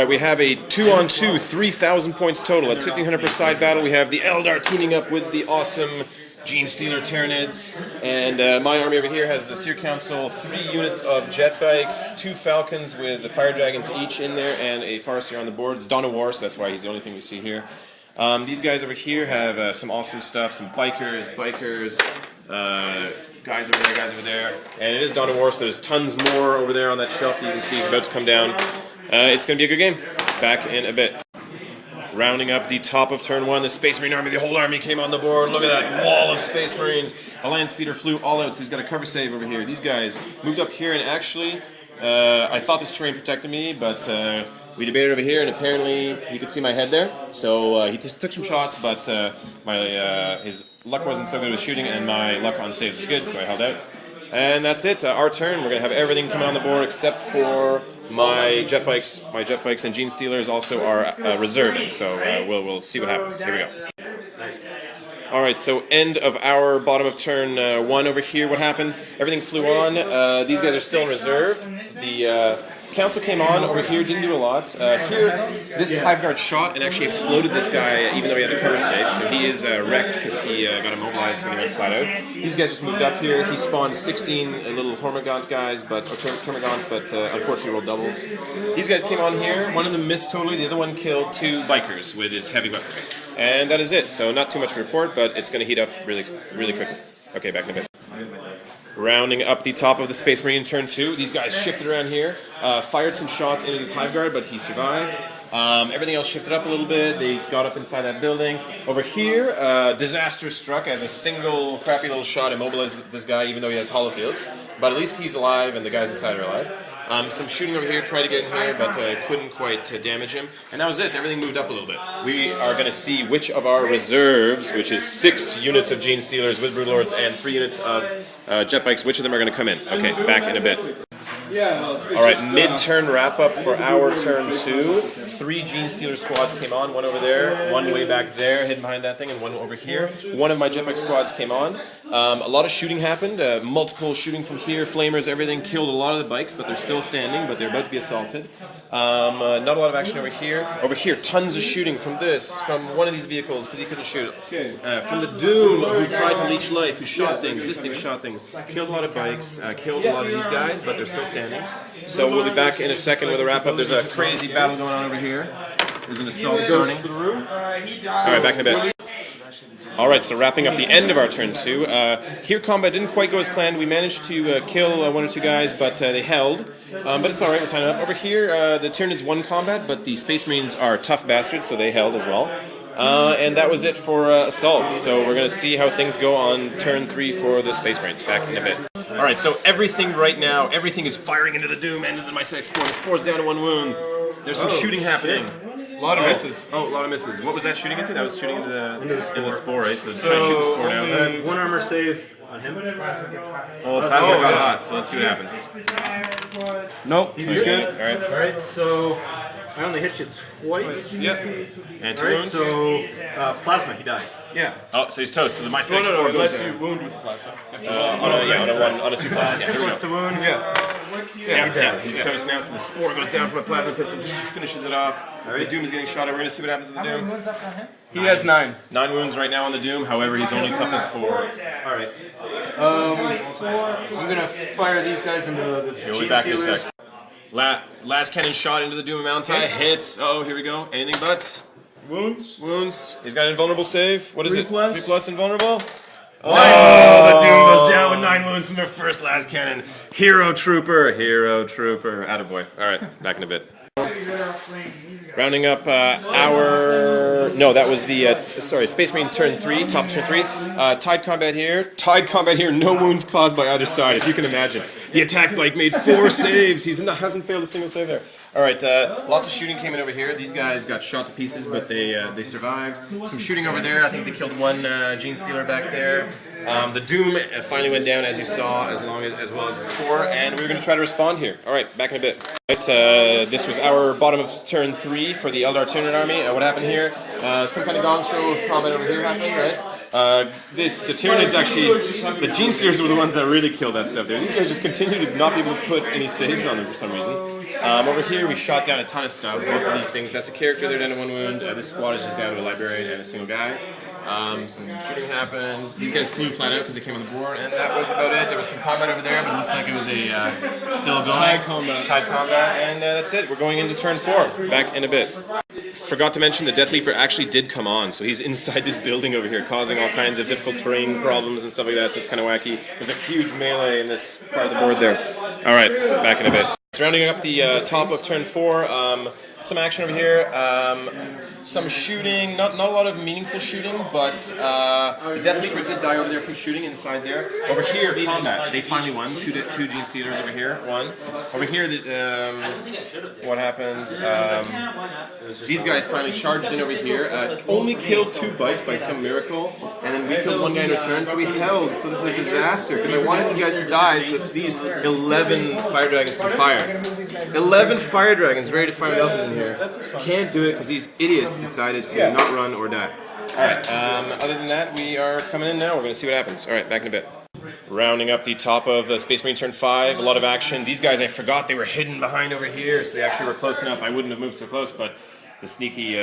Alright, we have a 2-on-2, 3,000 points total. That's 1,500 per side battle. We have the Eldar teaming up with the awesome Eldar Tyranids. And my army over here has a Seer Council, 3 units of jet bikes, 2 falcons with the fire dragons each in there, and a Farseer on the board. It's Dawn of War, so that's why he's the only thing we see here. These guys over here have some awesome stuff, some bikers, guys over there, and it is Dawn of War, so there's tons more over there on that shelf that you can see is about to come down. It's going to be a good game. Back in a bit. Rounding up the top of turn 1, the Space Marine army, the whole army came on the board. Look at that wall of Space Marines. A land speeder flew all out, so he's got a cover save over here. These guys moved up here, and actually, I thought this terrain protected me, but we debated over here, and apparently you could see my head there. So he just took some shots, but his luck wasn't so good with shooting, and my luck on saves was good, so I held out. And that's it. Our turn. We're going to have everything come on the board except for my jet bikes. My jet bikes and Gene Stealers also are reserving, so we'll see what happens. Here we go. Alright, so end of our bottom of turn 1 over here. What happened? Everything flew on. These guys are still in reserve. The Council came on over here, didn't do a lot. Here, this Hive Guard shot and actually exploded this guy, even though he had a cover save, so he is wrecked because he got immobilized when he went flat out. These guys just moved up here. He spawned 16 little Hormigaunt guys, Termagants, but unfortunately rolled doubles. These guys came on here. One of them missed totally. The other one killed 2 bikers with his heavy weaponry. And that is it. So not too much to report, but it's going to heat up really quickly. Okay, back in a bit. Rounding up the top of the Space Marine turn 2. These guys shifted around here, fired some shots into this Hive Guard, but he survived. Everything else shifted up a little bit. They got up inside that building. Over here, disaster struck as a single crappy little shot immobilized this guy, even though he has hollow fields. But at least he's alive, and the guys inside are alive. Some shooting over here, tried to get in here, but couldn't quite damage him. And that was it. Everything moved up a little bit. We are going to see which of our reserves, which is 6 units of Gene Stealers with Broodlords and 3 units of jet bikes, which of them are going to come in. Okay, back in a bit. Alright, mid-turn wrap-up for our turn 2. 3 Gene Stealer squads came on, one over there, one way back there, hidden behind that thing, and one over here. One of my jetpack squads came on. A lot of shooting happened, multiple shooting from here, flamers, everything, killed a lot of the bikes, but they're still standing, but they're about to be assaulted. Not a lot of action over here. Over here, tons of shooting from one of these vehicles, because he couldn't shoot. From the Doom, who tried to leech life, who shot things, this thing shot things. Killed a lot of bikes, killed a lot of these guys, but they're still standing. So we'll be back in a second with a wrap-up. There's a crazy battle going on over here. There's an assault starting. Alright, back in a bit. Alright, so wrapping up the end of our turn 2. Here combat didn't quite go as planned. We managed to kill 1 or 2 guys, but they held. But it's alright, we're tying it up. Over here, the Tyranids won combat, but the Space Marines are tough bastards, so they held as well. And that was it for assaults. So we're going to see how things go on turn 3 for the Space Marines. Back in a bit. Alright, so everything right now, everything is firing into the Doom and into my Spore. The Spore's down to 1 wound. There's some shooting happening. A lot of misses. Oh, a lot of misses. What was that shooting into? That was shooting into the Spore, right? So try to shoot the Spore down. 1 armor save on him. Oh, Plasma got hot, so let's see what happens. Nope, he's good. Alright, so I only hit you twice. Yep. And 2 wounds. So Plasma, he dies. Yeah. Oh, so he's toast. So my Spore No, goes unless down. you wound with the Plasma. On a 2+. Yeah, 2 plus to wound. Yeah, he's toast now, so the Spore goes down from a Plasma Pistol, finishes it off. The Doom is getting shot at. We're going to see what happens with the Doom. He has 9. 9 wounds right now on the Doom, however, he's only toughness 4. Alright. I'm going to fire these guys into the We'll be Gene back in a Stealers. sec. Last cannon shot into the Doom Mountai. Hits. Oh, here we go. Anything but. Wounds. He's got an invulnerable save. What is it? 3+ Invulnerable? Oh, the Doom goes down with 9 wounds from their first last cannon. Hero Trooper. Attaboy. Alright, back in a bit. Rounding up no, that was the, Space Marine turn 3, top turn 3. Tide combat here, no wounds caused by either side, if you can imagine. The attack bike made 4 saves, hasn't failed a single save there. Alright, lots of shooting came in over here. These guys got shot to pieces, but they survived. Some shooting over there, I think they killed 1 Gene Stealer back there. The Doom finally went down, as you saw, as well as the Spore, and we were going to try to respond here. Alright, back in a bit. This was our bottom of turn 3 for the Eldar Tyranids army. What happened here? Some kind of gong show combat over here happened, right? The Tyranids actually, the Gene Stealers were the ones that really killed that stuff there. These guys just continue to not be able to put any saves on them for some reason. Over here, we shot down a ton of stuff. Both of these things. That's a character. They're down to 1 wound. This squad is just down to a librarian and a single guy. Some shooting happened. These guys flew flat out because they came on the board, and that was about it. There was some combat over there, but it looks like it was a still going. Tide combat, and that's it. We're going into turn 4. Back in a bit. Forgot to mention the Death Leaper actually did come on, so he's inside this building over here, causing all kinds of difficult terrain problems and stuff like that. So it's kind of wacky. There's a huge melee in this part of the board there. All right, back in a bit. Surrounding up the top of turn 4, some action over here, some shooting, not a lot of meaningful shooting, but the Death Leaper did die over there from shooting inside there. Over here, combat, they finally won, two Gene Stealers over here, won. Over here, what happened, these guys finally charged in over here, only killed 2 bites by some miracle, and then we killed 1 guy in return, so we held, so this is a disaster, because I wanted these guys to die so that these 11 Fire Dragons can fire. 11 Fire Dragons ready to fire Deltas in here. Can't do it because these idiots decided to not run or die. Alright, other than that, we are coming in now. We're going to see what happens. Alright, back in a bit. Rounding up the top of Space Marine turn 5, a lot of action. These guys, I forgot they were hidden behind over here, so they actually were close enough. I wouldn't have moved so close, but the sneaky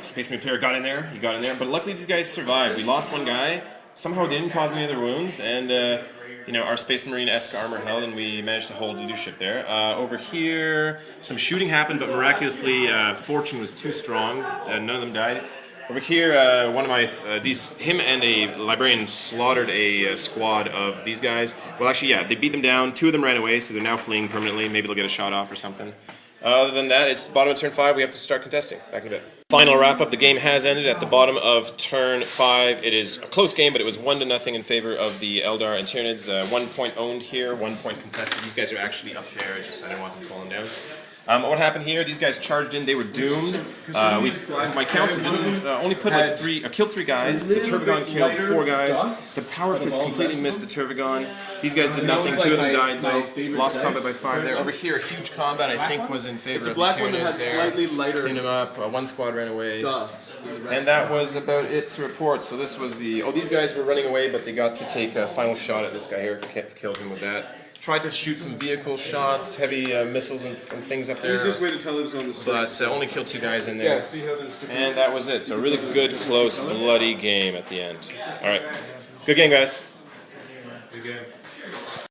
Space Marine player got in there. He got in there, but luckily these guys survived. We lost 1 guy. Somehow they didn't cause any other wounds, and you know, our Space Marine-esque armor held, and we managed to hold leadership there. Over here, some shooting happened, but miraculously, fortune was too strong. None of them died. Over here, one of my him and a librarian slaughtered a squad of these guys. Well, actually, yeah, they beat them down. 2 of them ran away, so they're now fleeing permanently. Maybe they'll get a shot off or something. Other than that, it's bottom of turn 5. We have to start contesting. Back in a bit. Final wrap-up. The game has ended at the bottom of turn 5. It is a close game, but it was 1-0 in favor of the Eldar and Tyranids. 1 point owned here, 1 point contested. These guys are actually up there. It's just I didn't want them falling down. What happened here? These guys charged in. They were doomed. My council didn't only put like killed 3 guys. The Turvagon killed 4 guys. The Power Fist completely missed the Turvagon. These guys did nothing. 2 of them died though. Lost combat by 5 there. Over here, a huge combat I think was in favor of the Tyranids there. Cleaned them up. 1 squad ran away. And that was about it to report. So this was the. Oh, these guys were running away, but they got to take a final shot at this guy here. Killed him with that. Tried to shoot some vehicle shots, heavy missiles and things up there. Easiest way to tell is on the but only killed 2 guys in there. And that was it. So a really good, close, bloody game at the end. All right. Good game, guys. Good game.